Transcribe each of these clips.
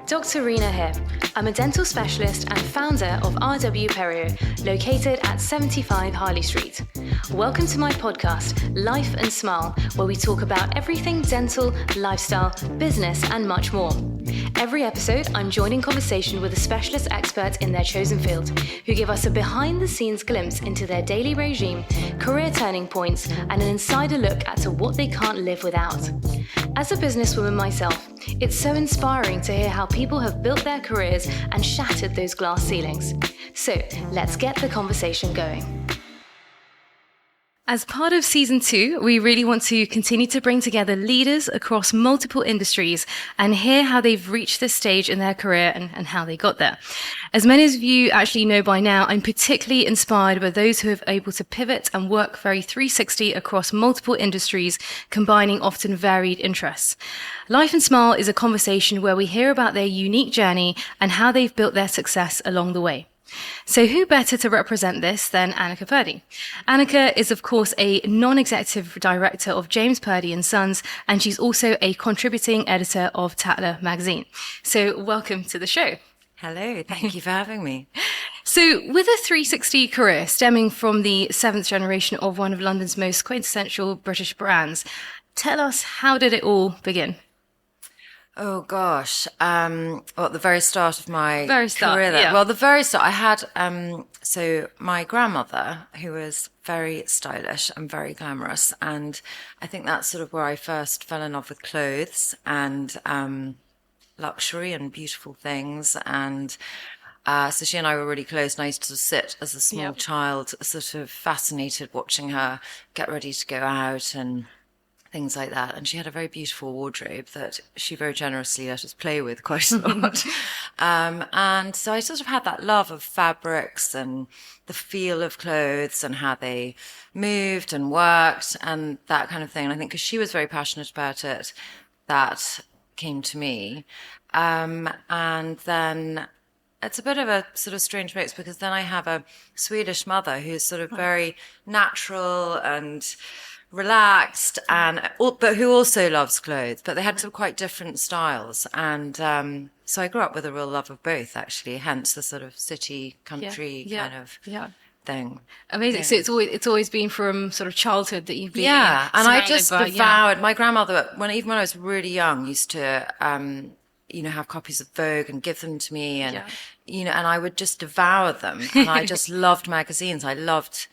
Dr. Rena here. I'm a dental specialist and founder of RW Perio, located at 75 Harley Street. Welcome to my podcast, Life and Smile, where we talk about everything dental, lifestyle, business, and much more. Every episode, I'm joined in conversation with a specialist expert in their chosen field, who give us a behind-the-scenes glimpse into their daily regime, career turning points, and an insider look at what they can't live without. As a businesswoman myself, it's so inspiring to hear how people have built their careers and shattered those glass ceilings. So let's get the conversation going. As part of season 2, we really want to continue to bring together leaders across multiple industries and hear how they've reached this stage in their career and how they got there. As many of you actually know by now, I'm particularly inspired by those who are able to pivot and work very 360 across multiple industries, combining often varied interests. Life and Smile is a conversation where we hear about their unique journey and how they've built their success along the way. So who better to represent this than Annika Purdey? Annika is, of course, a non-executive director of James Purdey and Sons, and she's also a contributing editor of Tatler Magazine. So welcome to the show. Hello, thank you for having me. So with a 360 career stemming from the seventh generation of one of London's most quintessential British brands, tell us, how did it all begin? Oh gosh, well, at the very start of my career, yeah. Well, the very start, I had so my grandmother, who was very stylish and very glamorous, and I think that's sort of where I first fell in love with clothes and luxury and beautiful things, and so she and I were really close, and I used to sit as a small child, sort of fascinated watching her get ready to go out and things like that. And she had a very beautiful wardrobe that she very generously let us play with quite a lot. And so I sort of had that love of fabrics and the feel of clothes and how they moved and worked and that kind of thing. And I think because she was very passionate about it, that came to me. And then it's a bit of a sort of strange mix because then I have a Swedish mother who's sort of very natural and relaxed, but who also loves clothes, but they had some quite different styles. And so I grew up with a real love of both, actually, hence the sort of city, country kind of thing. Amazing. Yeah. So it's always been from sort of childhood that you've been and I just by, devoured. My grandmother, even when I was really young, used to have copies of Vogue and give them to me, and and I would just devour them. And I just loved magazines. I loved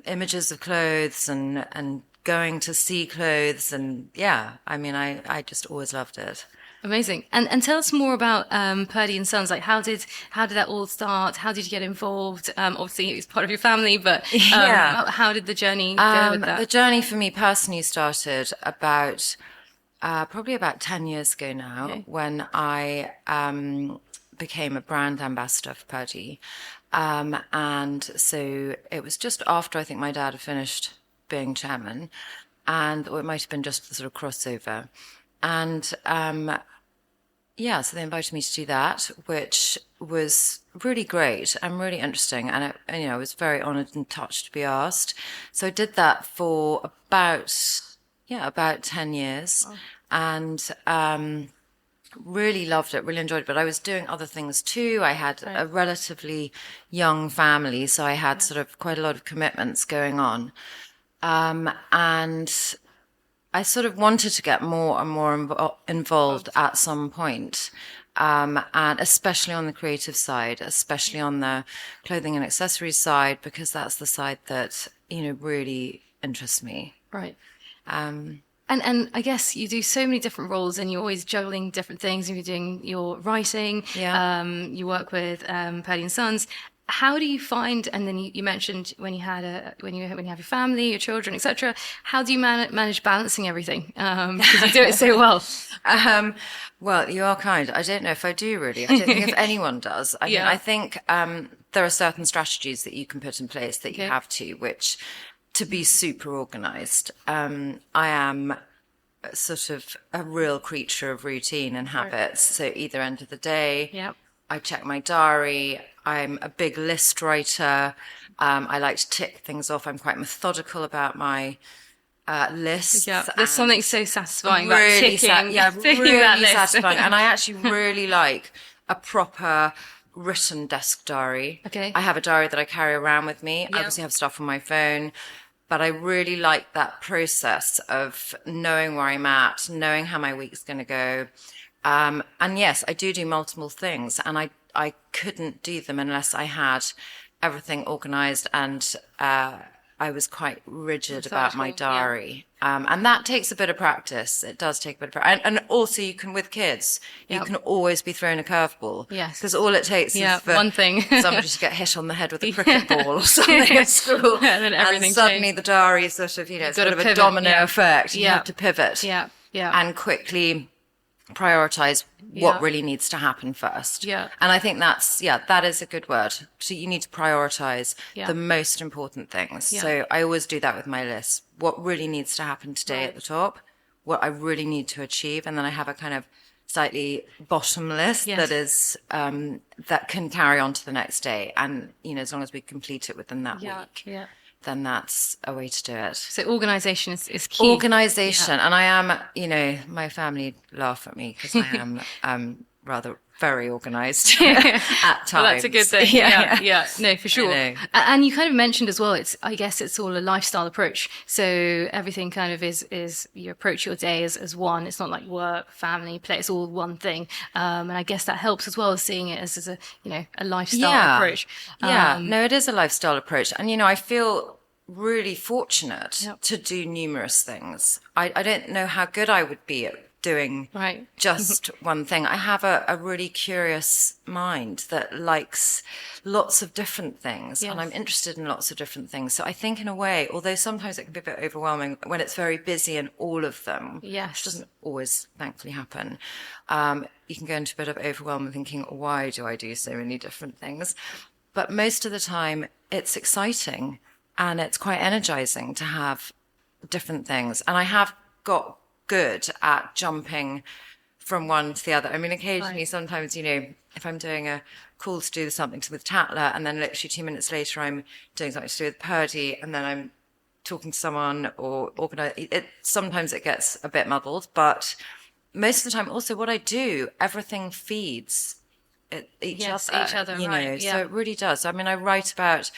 images of clothes and going to see clothes, and I just always loved it. Amazing. And tell us more about Purdey and Sons. Like, how did that all start? How did you get involved? Obviously it was part of your family, but how did the journey go with that? The journey for me personally started about probably about 10 years ago now, when I became a brand ambassador for Purdey. And so it was just after I think my dad had finished being chairman, or it might have been just the sort of crossover. And so they invited me to do that, which was really great and really interesting. And I was very honoured and touched to be asked. So I did that for about 10 years. Oh. And really loved it, really enjoyed it, but I was doing other things too. I had a relatively young family, so I had sort of quite a lot of commitments going on. And I sort of wanted to get more and more involved at some point. And especially on the creative side, especially on the clothing and accessories side, because that's the side that, really interests me. Right. And I guess you do so many different roles and you're always juggling different things. You're doing your writing, you work with Purdey and Sons. How do you find, and then you mentioned when you have your family, your children, etc. How do you manage balancing everything? Because you do it so well. Well, you are kind. I don't know if I do really. I don't think if anyone does. I think there are certain strategies that you can put in place that you have to be super organized. I am sort of a real creature of routine and habits. So either end of the day, I check my diary. I'm a big list writer. I like to tick things off. I'm quite methodical about my lists. Yeah, there's something so satisfying about Really, ticking, ticking that really list. satisfying. And I actually really like a proper written desk diary. Okay. I have a diary that I carry around with me. I Yeah. obviously have stuff on my phone, but I really like that process of knowing where I'm at, knowing how my week's going to go. And yes, I do multiple things, and I couldn't do them unless I had everything organized and I was quite rigid about my Methodical, yeah. diary. And that takes a bit of practice. It does take a bit of practice. And also you can, with kids, you Yep. can always be thrown a curveball. Yes. Because all it takes Yeah, is for one thing. somebody to get hit on the head with a cricket ball or something at school. And then everything suddenly changed. the diary sort of, it's gotta sort of a pivot, domino yeah. effect. You Yeah. have to pivot. Yeah, yeah. And quickly prioritize Yeah. what really needs to happen first. Yeah. And I think that is a good word. So you need to prioritize Yeah. the most important things. Yeah. So I always do that with my list. What really needs to happen today Right. at the top, what I really need to achieve. And then I have a kind of slightly bottom list Yes. that is, that can carry on to the next day. And, as long as we complete it within that Yeah, week, yeah. then that's a way to do it. So organization is key. Organization. And I am, my family laugh at me because I am rather very organized at times. Well, that's a good thing. Yeah. No, for sure. know. And you kind of mentioned as well, I guess it's all a lifestyle approach. So everything kind of is you approach your day as one. It's not like work, family, play. It's all one thing. And I guess that helps as well as seeing it as a lifestyle approach. No, it is a lifestyle approach. And, I feel really fortunate Yep. to do numerous things. I don't know how good I would be at doing Right. just one thing. I have a really curious mind that likes lots of different things, and Yes. I'm interested in lots of different things. So I think in a way, although sometimes it can be a bit overwhelming when it's very busy in all of them, Yes. which doesn't always thankfully happen, you can go into a bit of overwhelm and thinking, why do I do so many different things? But most of the time it's exciting and it's quite energizing to have different things. And I have got good at jumping from one to the other. I mean, occasionally, Right. sometimes, if I'm doing a call to do something with Tatler, and then literally 2 minutes later, I'm doing something to do with Purdey, and then I'm talking to someone or sometimes it gets a bit muddled, but most of the time, also what I do, everything feeds each Yes, other. each other, right, So yeah. it really does. I mean, I write about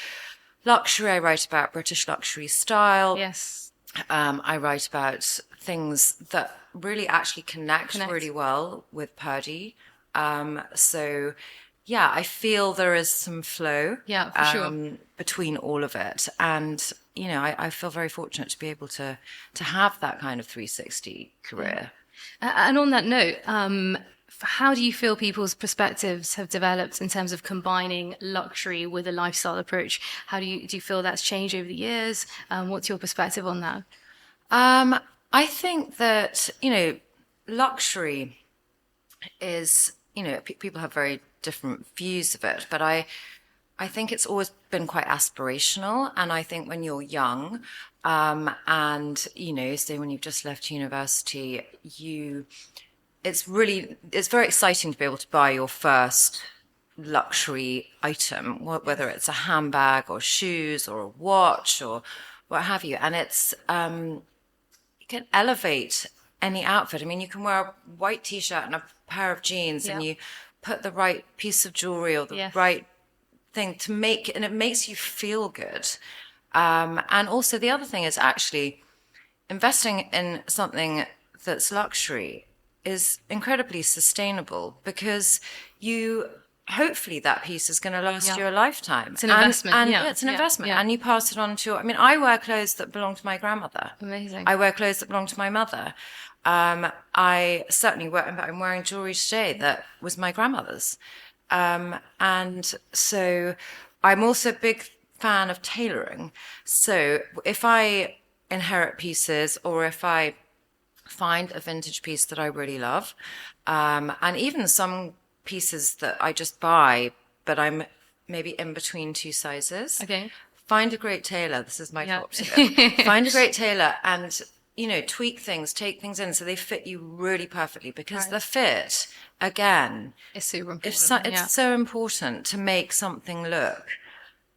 luxury, I write about British luxury style. Yes. I write about things that really actually connect really well with Purdy. So, yeah, I feel there is some flow Yeah, for sure. between all of it. And, I feel very fortunate to be able to have that kind of 360 career. And on that note, how do you feel people's perspectives have developed in terms of combining luxury with a lifestyle approach? How do you feel that's changed over the years? What's your perspective on that? I think that, luxury is, people have very different views of it, but I think it's always been quite aspirational. And I think when you're young, and, say when you've just left university, it's very exciting to be able to buy your first luxury item, whether it's a handbag or shoes or a watch or what have you. And it's, you can elevate any outfit. I mean, you can wear a white t-shirt and a pair of jeans and Yeah. you put the right piece of jewelry or the Yes. right thing and it makes you feel good. And also the other thing is actually investing in something that's luxury is incredibly sustainable because hopefully that piece is going to last you a lifetime. It's an investment. And Yeah. it's an Yeah. investment. Yeah. And you pass it on I wear clothes that belong to my grandmother. Amazing. I wear clothes that belong to my mother. I certainly wear, in fact, I'm wearing jewelry today that was my grandmother's. And so I'm also a big fan of tailoring. So if I inherit pieces or if I find a vintage piece that I really love, and even some pieces that I just buy, but I'm maybe in between two sizes. Okay. Find a great tailor. This is my Yeah. top tip. Find a great tailor and, tweak things, take things in so they fit you really perfectly because Right. the fit, again, It's super important. it's so important to make something look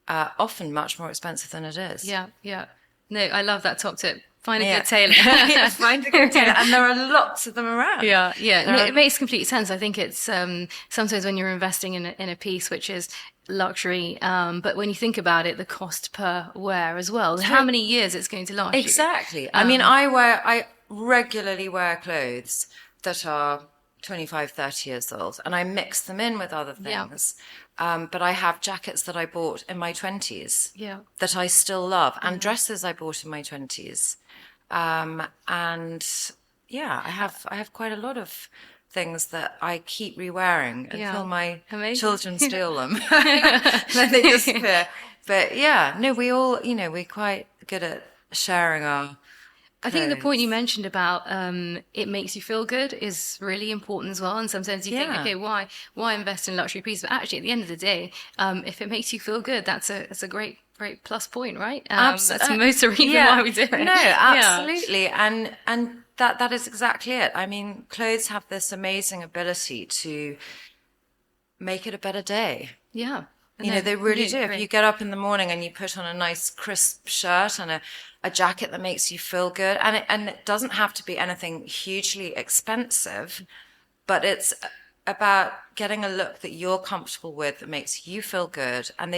often much more expensive than it is. Yeah. No, I love that top tip. Find a Yeah. good tailor. Yeah, find a good tailor. And there are lots of them around. Yeah, yeah. There No, are, it makes complete sense. I think it's sometimes when you're investing in a piece which is luxury, but when you think about it, the cost per wear as well, how many years it's going to last you. exactly. I mean, I regularly wear clothes that are 25, 30 years old, and I mix them in with other Yeah. things. But I have jackets that I bought in my 20s Yeah. that I still love, and dresses I bought in my 20s. And yeah, I have quite a lot of things that I keep re-wearing until Yeah. my Amazing. children steal them. Then they disappear. But yeah, no, we all, we're quite good at sharing our I think the point you clothes. mentioned about it makes you feel good is really important as well. And sometimes you think, Yeah. okay, why invest in luxury pieces? But actually, at the end of the day, if it makes you feel good, that's a great plus point, right? That's most of the reason why we do it. No, Yeah, absolutely. And that is exactly it. I mean, clothes have this amazing ability to make it a better day. yeah. They really do. If you get up in the morning and you put on a nice crisp shirt and a jacket that makes you feel good, and it doesn't have to be anything hugely expensive, but it's about getting a look that you're comfortable with that makes you feel good. And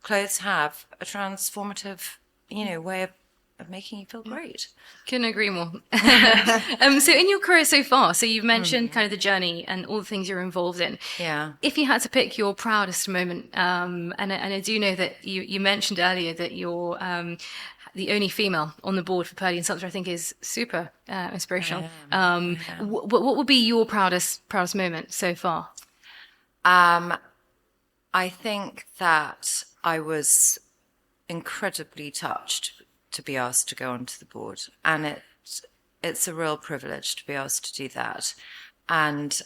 clothes have a transformative, way of making you feel great. Couldn't agree more. So in your career so far, so you've mentioned kind of the journey and all the things you're involved in. Yeah. If you had to pick your proudest moment, and I do know that you mentioned earlier that you're the only female on the board for Purdey and Sutler, I think is super inspirational. What would be your proudest moment so far? I think that I was incredibly touched to be asked to go onto the board, and it's a real privilege to be asked to do that. And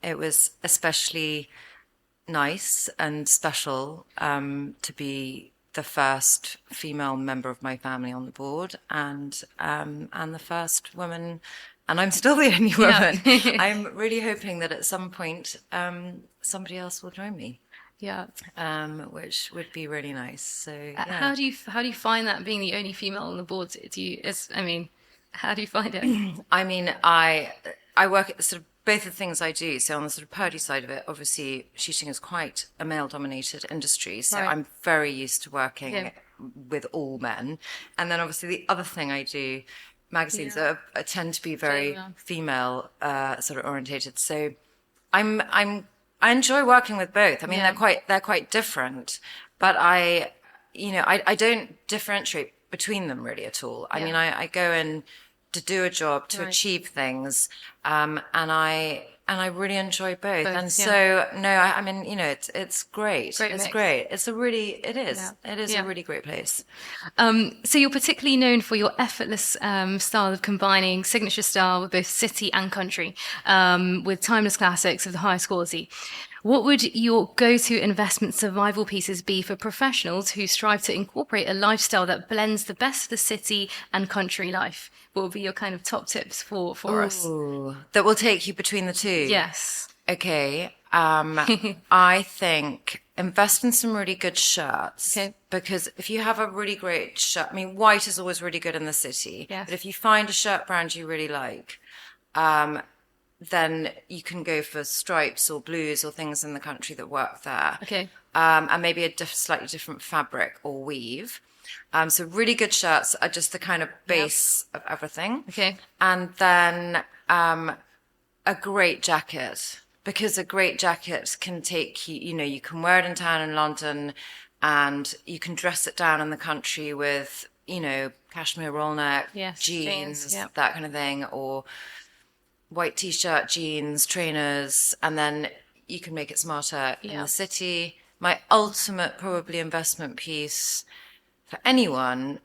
it was especially nice and special to be the first female member of my family on the board, and the first woman, and I'm still the only woman. I'm really hoping that at some point somebody else will join me. Yeah. Which would be really nice. So yeah. How do you find that being the only female on the board? How do you find it? I mean, I work at sort of both the things I do. So on the sort of Purdey side of it, obviously shooting is quite a male-dominated industry. So Right. I'm very used to working with all men. And then obviously the other thing I do, magazines tend to be very female sort of orientated. So I enjoy working with both. I mean, they're quite different, but I don't differentiate between them really at all. I mean, I go in to do a job, to achieve things, and I really enjoy both. And so, no, I mean, it's great. Great It's mix. great. It is a really great place. So you're particularly known for your effortless style of combining signature style with both city and country, with timeless classics of the highest quality. What would your go-to investment survival pieces be for professionals who strive to incorporate a lifestyle that blends the best of the city and country life? What would be your kind of top tips for us? Ooh, that will take you between the two. Yes. Okay. I think invest in some really good shirts. Okay. Because if you have a really great shirt, I mean, white is always really good in the city. Yes. But if you find a shirt brand you really like, then you can go for stripes or blues or things in the country that work there. Okay. And maybe a slightly different fabric or weave. So really good shirts are just the kind of base of everything. Okay. And then a great jacket, because a great jacket can take you, you can wear it in town in London and you can dress it down in the country with, cashmere roll neck, jeans, that kind of thing, or white t-shirt, jeans, trainers, and then you can make it smarter in the city. My ultimate probably investment piece for anyone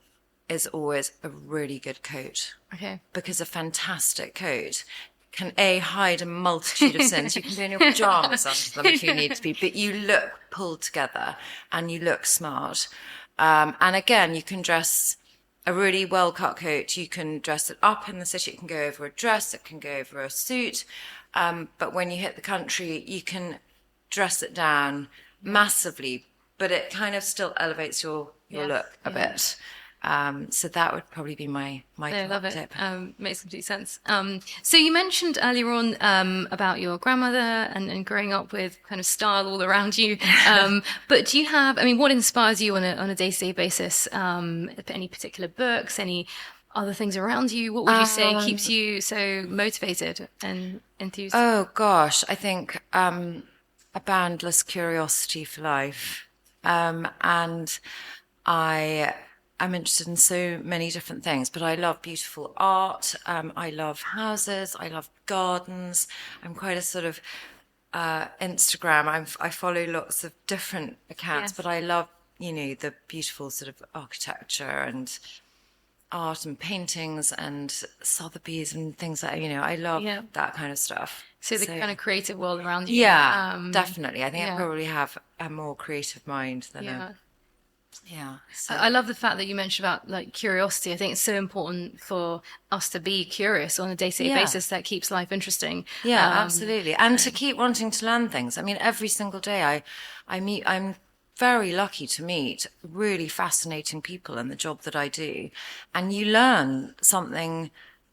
is always a really good coat. Okay. Because a fantastic coat can hide a multitude of sins. You can be in your pajamas under them if you need to be, but you look pulled together and you look smart. And again, you can dress a really well-cut coat. You can dress it up in the city. It can go over a dress. It can go over a suit. But when you hit the country, you can dress it down massively, but it kind of still elevates your look a bit. So that would probably be my I love top it. tip. Makes complete sense. So you mentioned earlier on about your grandmother and growing up with kind of style all around you. But do you have, I mean, what inspires you on a day-to-day basis? Any particular books, any other things around you? What would you say keeps Um, you so motivated and enthused? oh gosh, I think a boundless curiosity for life. And I am interested in so many different things, but I love beautiful art. I love houses. I love gardens. I'm quite a sort of Instagram. I follow lots of different accounts, but Yes. I love, the beautiful sort of architecture and art and paintings and Sotheby's and things like, I love Yeah. that kind of stuff. So the So kind of creative world around you. yeah, definitely. I think I Yeah. probably have a more creative mind than Yeah. yeah. So I love the fact that you mentioned about like curiosity. I think it's so important for us to be curious on a day-to-day yeah. basis. That keeps life interesting. Yeah, absolutely. And So to keep wanting to learn things. I mean, every single day I'm very lucky to meet really fascinating people in the job that I do. And you learn something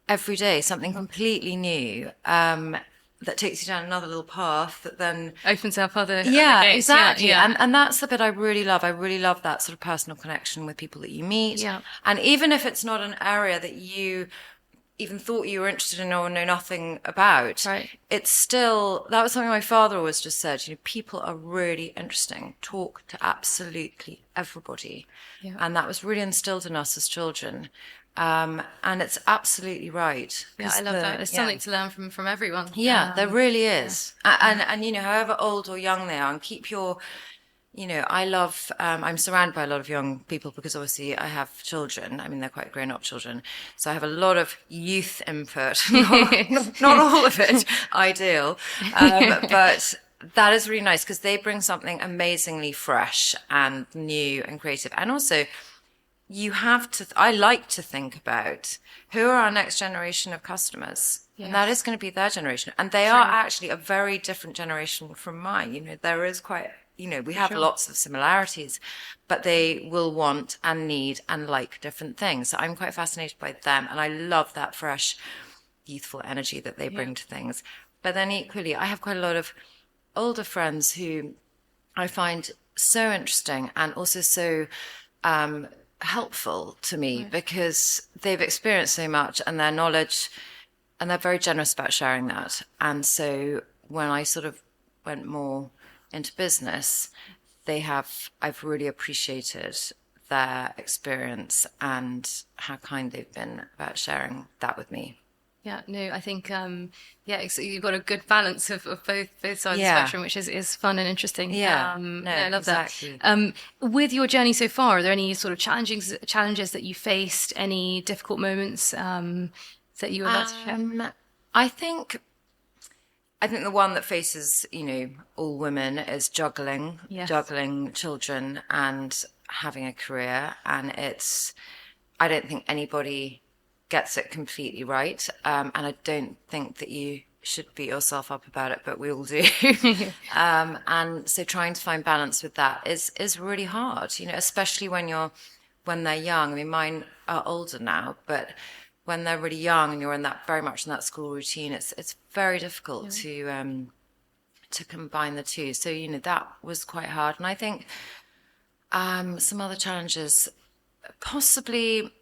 every day, something completely new, that takes you down another little path that then opens up other yeah, gates. Yeah, exactly. yeah, And that's the bit I really love. I really love that sort of personal connection with people that you meet. yeah. And even if it's not an area that you even thought you were interested in or know nothing about, Right. it's still, that was something my father always just said, people are really interesting. Talk to absolutely everybody. Yeah. And that was really instilled in us as children. And it's absolutely right. Yeah, I 'Cause love that. There's yeah. something to learn from everyone. Yeah, there really Yeah. is. And however old or young they are, and keep your, I love, I'm surrounded by a lot of young people because obviously I have children. I mean, they're quite grown up children. So I have a lot of youth input, not all of it ideal. But that is really nice because they bring something amazingly fresh and new and creative. And also, I like to think about who are our next generation of customers. And that Yes. is going to be their generation. And they are True. actually a very different generation from mine. There is quite, we For have sure. lots of similarities, but they will want and need and like different things. So I'm quite fascinated by them. And I love that fresh, youthful energy that they Yeah. bring to things. But then equally, I have quite a lot of older friends who I find so interesting and also so helpful to me Right. because they've experienced so much and their knowledge, and they're very generous about sharing that. And so when I sort of went more into business, I've really appreciated their experience and how kind they've been about sharing that with me. Yeah, no, I think you've got a good balance of both sides of the Yeah. spectrum, which is fun and interesting. Yeah. No, No, I love that. exactly. With your journey so far, are there any sort of challenges that you faced? Any difficult moments that you would like to share? I think the one that faces, all women is Yes. juggling children and having a career. And I don't think anybody gets it completely right. And I don't think that you should beat yourself up about it, but we all do. And so trying to find balance with that is really hard, especially when they're young. I mean, mine are older now, but when they're really young and you're very much in that school routine, it's very difficult to combine the two. So, that was quite hard. And I think some other challenges, possibly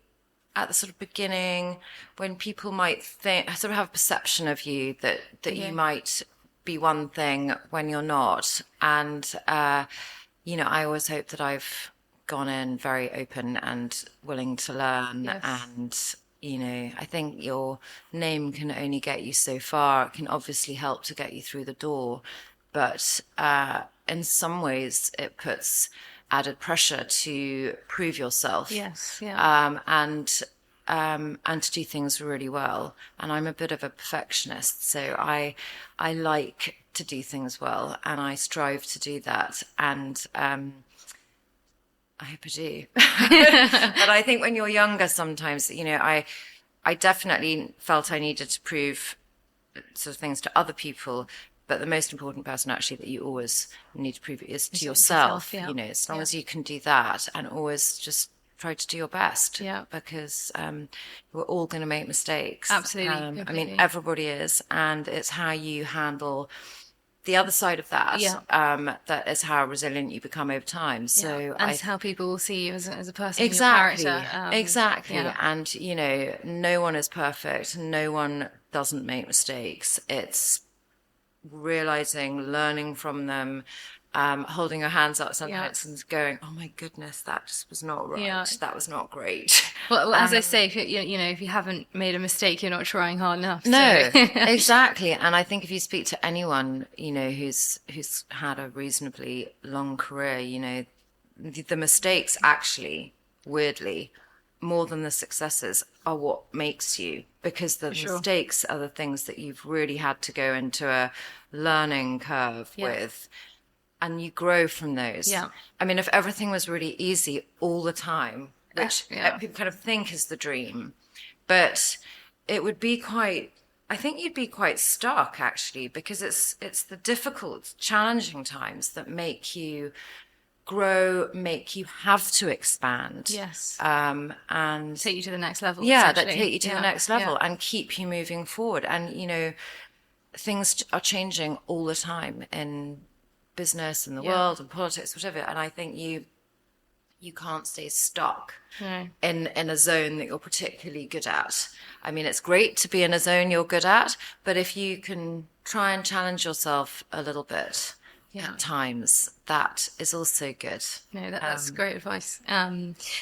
at the sort of beginning, when people might sort of have a perception of you that Yeah. you might be one thing when you're not. And, I always hope that I've gone in very open and willing to learn. Yes. And, I think your name can only get you so far. It can obviously help to get you through the door. But in some ways, it puts added pressure to prove yourself. Yes, yeah. And to do things really well. And I'm a bit of a perfectionist, so I like to do things well, and I strive to do that. And I hope I do. But I think when you're younger, sometimes, I definitely felt I needed to prove sort of things to other people. But the most important person actually that you always need to prove it is to It's yourself. yourself, yeah. As long Yeah. as you can do that and always just try to do your best, Yeah. because we're all going to make mistakes. Absolutely. I mean, Completely. everybody is, and it's how you handle the other side of that, Yeah. that is how resilient you become over time. Yeah. So And it's how people will see you as a person and your exactly, character. exactly. Yeah. And, you know, no one is perfect. No one doesn't make mistakes. It's realizing, learning from them, holding your hands up Yeah. sometimes and going, "Oh my goodness, that just was not Yeah. right. That was not great." Well, as I say, if you know, if you haven't made a mistake, you're not trying hard enough. So. No, exactly. And I think if you speak to anyone, you know, who's had a reasonably long career, you know, the mistakes actually, weirdly, more than the successes, are what makes you, because the For sure. mistakes are the things that you've really had to go into a learning curve Yeah. with, and you grow from those. Yeah. I mean, if everything was really easy all the time, which Yeah. people kind of think is the dream, but it would be quite, I think you'd be quite stuck actually, because it's the difficult, challenging times that make you grow, make you have to expand. Yes. And Take you to the next level. yeah, that essentially. take you to the next level Yeah. and keep you moving forward. And, you know, things are changing all the time in business and the Yeah. world and politics, whatever. And I think you can't stay stuck No. in a zone that you're particularly good at. I mean, it's great to be in a zone you're good at, but if you can try and challenge yourself a little bit Yeah. at times, that is also good. No, that's great advice.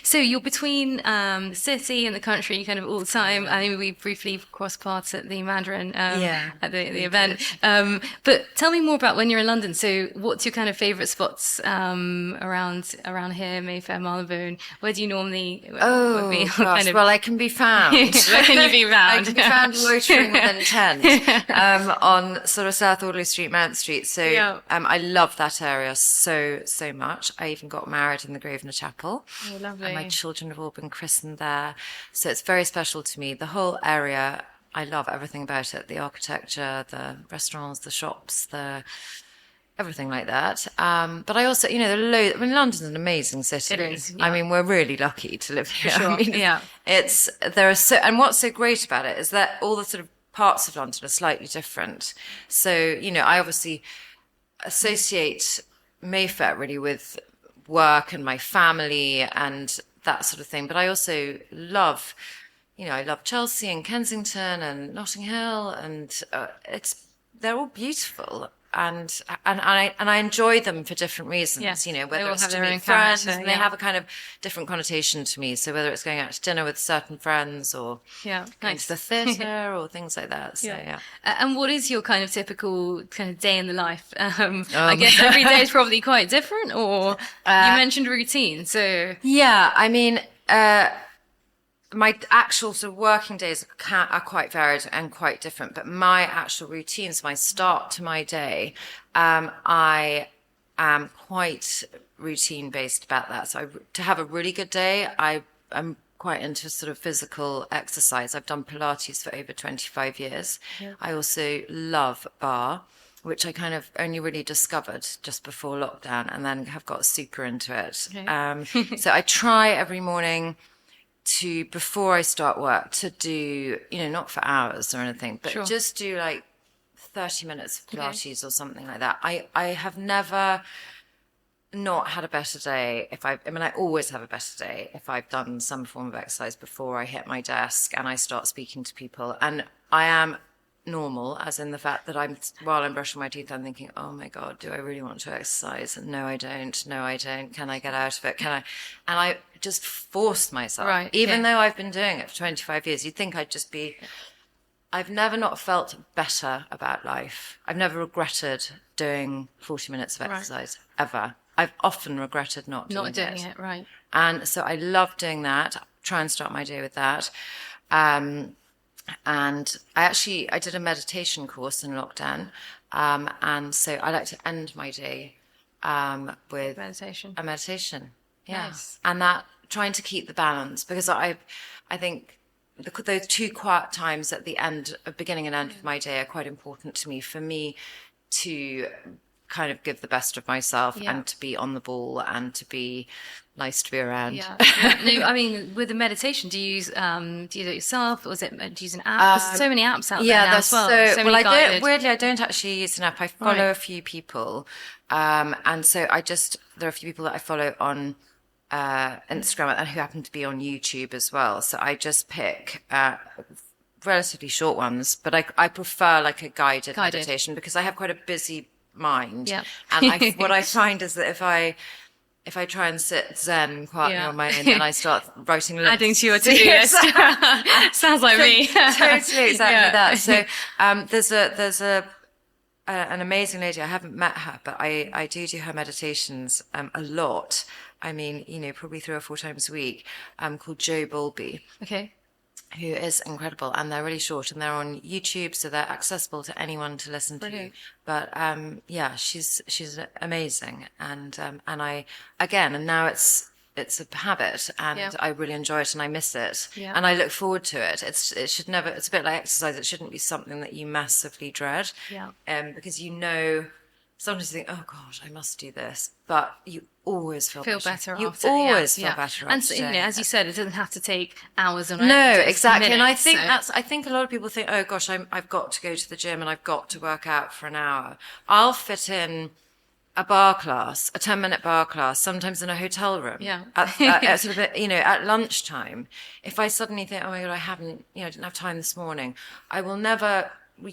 So you're between the city and the country kind of all the time. I mean, we briefly crossed paths at the Mandarin Yeah, at the event. But tell me more about when you're in London. So what's your kind of favourite spots around here, Mayfair, Marylebone? Where do you normally Oh, be gosh. kind of Well, I can be found. where can you be I found? can be found loitering with intent on sort of South Audley Street, Mount Street. So Yeah. I love that area so much. I even got married in the Grosvenor Chapel. Oh, lovely. And my children have all been christened there. So it's very special to me. The whole area, I love everything about it. The architecture, the restaurants, the shops, everything like that. But I also, you know, I mean, London's an amazing city. It is, I yeah. mean, we're really lucky to live here. Sure, I mean, yeah. and what's so great about it is that all the sort of parts of London are slightly different. So, you know, I obviously associate Mayfair really with work and my family and that sort of thing. But I also love, you know, I love Chelsea and Kensington and Notting Hill, and they're all beautiful. And I enjoy them for different reasons, Yes, you know, they whether all it's have to their own meet friends, character, and they yeah. have a kind of different connotation to me. So whether it's going out to dinner with certain friends or Yeah, going nice. to the theatre or things like that. So yeah. And what is your kind of typical kind of day in the life? I Oh, guess every day is probably quite different, or you mentioned routine, so Yeah, I mean, my actual sort of working days are quite varied and quite different, but my actual routines, my start to my day, I am quite routine based about that. So to have a really good day, I'm quite into sort of physical exercise. I've done Pilates for over 25 years. I also love barre, which I kind of only really discovered just before lockdown, and then have got super into it. Okay. So I try every morning before I start work to do, you know, not for hours or anything, but Sure. just do like 30 minutes of Pilates or something like that. I have never not had a better day I mean, I always have a better day if I've done some form of exercise before I hit my desk and I start speaking to people. And I am normal, as in the fact that while I'm brushing my teeth, I'm thinking, oh my God, do I really want to exercise? And no, I don't. No, I don't. Can I get out of it? And I just forced myself, Right, even yeah. though I've been doing it for 25 years. You'd think I've never not felt better about life. I've never regretted doing 40 minutes of exercise, ever. I've often regretted not doing it. Right? And so I love doing that. Try and start my day with that. And I did a meditation course in lockdown. And so I like to end my day with Meditation. a meditation. Yeah. Nice. And that trying to keep the balance, because I think those two quiet times at the beginning and end of my day are quite important to me, for me to kind of give the best of myself Yeah. and to be on the ball and to be nice to be around. Yeah. No, I mean, with the meditation, do you do it yourself, or do you use an app? There's so many apps out there Yeah, now there's as well. so So well. many guided. Weirdly, I don't actually use an app. I follow Right. a few people, and so there are a few people that I follow on Instagram and who happen to be on YouTube as well. So I just pick relatively short ones, but I prefer like a guided Guided. meditation because I have quite a busy mind, Yeah. and what I find is that if I try and sit zen quietly Yeah. on my own, then I start writing lists. Adding to your to-do list. Sounds like me. Totally, exactly Yeah. that. So there's an amazing lady. I haven't met her, but I do her meditations a lot. I mean, probably 3 or 4 times a week. Called Jo Bowlby, Okay. who is incredible, and they're really short, and they're on YouTube, so they're accessible to anyone to listen Brilliant. to. But yeah, she's amazing, and I again, and now it's a habit, and Yeah. I really enjoy it, and I miss it, Yeah. and I look forward to it. It should never. It's a bit like exercise. It shouldn't be something that you massively dread, Yeah. because sometimes you think, oh gosh, I must do this, but you always feel Better You after. always feel yeah. better And after so, doing as you it. said, it doesn't have to take hours on No, end, just exactly. And I minutes, think so- I think a lot of people think, oh gosh, I've got to go to the gym and I've got to work out for an hour. I'll fit in a bar class, a 10-minute bar class, sometimes in a hotel room. Yeah. At sort of, at lunchtime. If I suddenly think, oh my God, I didn't have time this morning, I will never,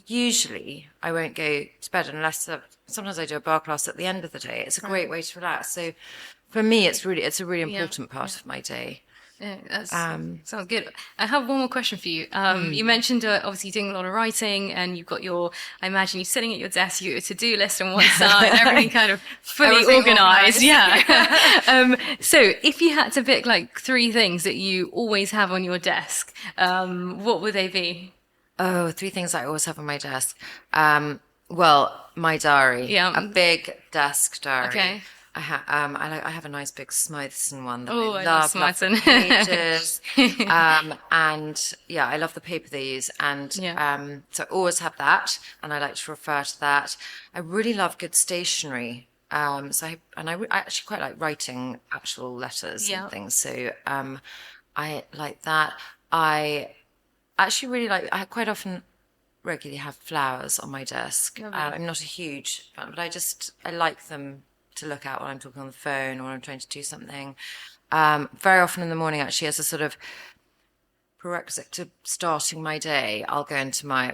usually I won't go to bed unless, sometimes I do a bar class at the end of the day. It's a great way to relax. So for me, it's a really important part of my day. Yeah, sounds good. I have one more question for you. You mentioned obviously doing a lot of writing, and you've got I imagine you're sitting at your desk, you got your to-do list on one side, everything kind of fully Everything organized. organised. Yeah. So if you had to pick like 3 things that you always have on your desk, what would they be? Oh, 3 things I always have on my desk. Well, my diary. Yeah. A big desk diary. Okay. I have a nice big Smythson one that Oh, I I love love the Smythson. pages. And yeah, I love the paper they use. And Yeah. so I always have that, and I like to refer to that. I really love good stationery. I actually quite like writing actual letters Yeah. and things. So I like that. I actually really I quite often regularly have flowers on my desk. Lovely. I'm not a huge fan, but I like them to look at while I'm talking on the phone or when I'm trying to do something. Very often in the morning, actually, as a sort of prerequisite to starting my day, I'll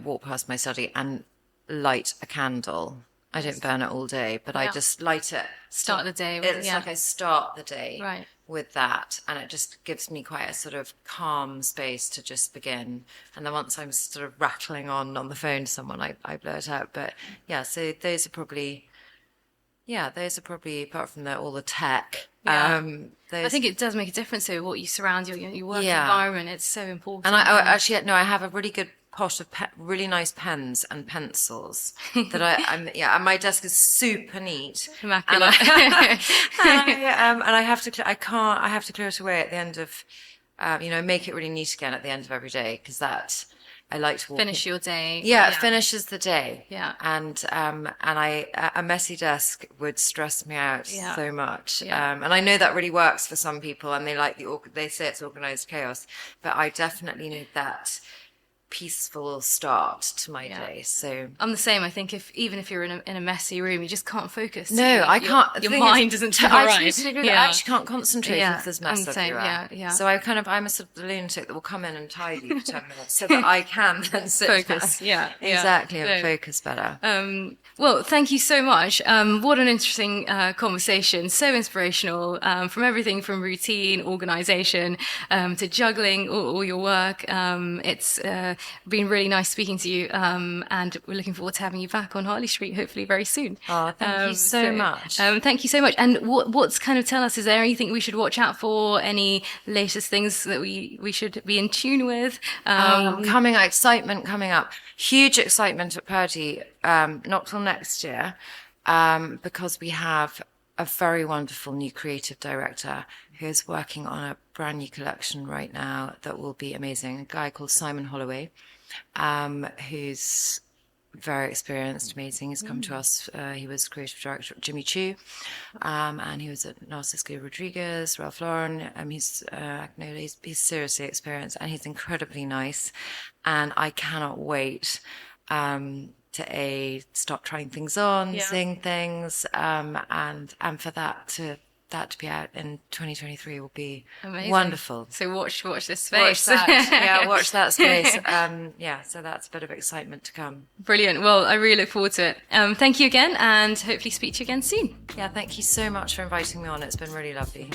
walk past my study and light a candle. I don't burn it all day, but I Yeah. just light it. Start the day with, It's yeah. like I start the day Right. with that, and it just gives me quite a sort of calm space to just begin. And then once I'm sort of rattling on the phone to someone, I blow it out. But yeah, so those are probably, apart from all the tech. Yeah. Those, I think it does make a difference though, what you surround your work Yeah. environment. It's so important. and I have a really good pot of really nice pens and pencils that and my desk is super neat. Immaculate. And I have to, I have to clear it away at the end of, make it really neat again at the end of every day, because I like to walk Finish your day. Yeah, it finishes the day. Yeah. And a messy desk would stress me out Yeah. so much. Yeah. And I know that really works for some people, and they say it's organized chaos, but I definitely need that peaceful start to my day. So I'm the same. I think even if you're in a messy room, you just can't focus. no, I can't. The Your thing mind is, doesn't I feel right. totally agree. I Yeah. actually can't concentrate Yeah, if there's I'm mess the same. everywhere. Yeah. So I'm a sort of lunatic that will come in and tidy for 10 minutes so that I can then sit Focus. down. Yeah. Exactly, No. and focus better. Well, thank you so much. What an interesting conversation. So inspirational, from everything from routine, organization, to juggling all your work. It's been really nice speaking to you, and we're looking forward to having you back on Harley Street, hopefully very soon. Oh, thank you so much. Thank you so much. And what's kind of tell us, is there anything we should watch out for? Any latest things that we should be in tune with? Excitement coming up. Huge excitement at Purdey, not till next year, because we have a very wonderful new creative director who is working on a brand new collection right now that will be amazing. A guy called Simon Holloway, who's very experienced, amazing. He's come to us. He was creative director at Jimmy Choo, and he was at Narcisco Rodriguez, Ralph Lauren. He's seriously experienced, and he's incredibly nice. And I cannot wait to start trying things on, seeing things, and for that to be out in 2023 will be wonderful. So watch this space. Watch that. Yeah, watch that space. So that's a bit of excitement to come. Brilliant. Well, I really look forward to it. Thank you again, and hopefully speak to you again soon. Yeah, thank you so much for inviting me on. It's been really lovely.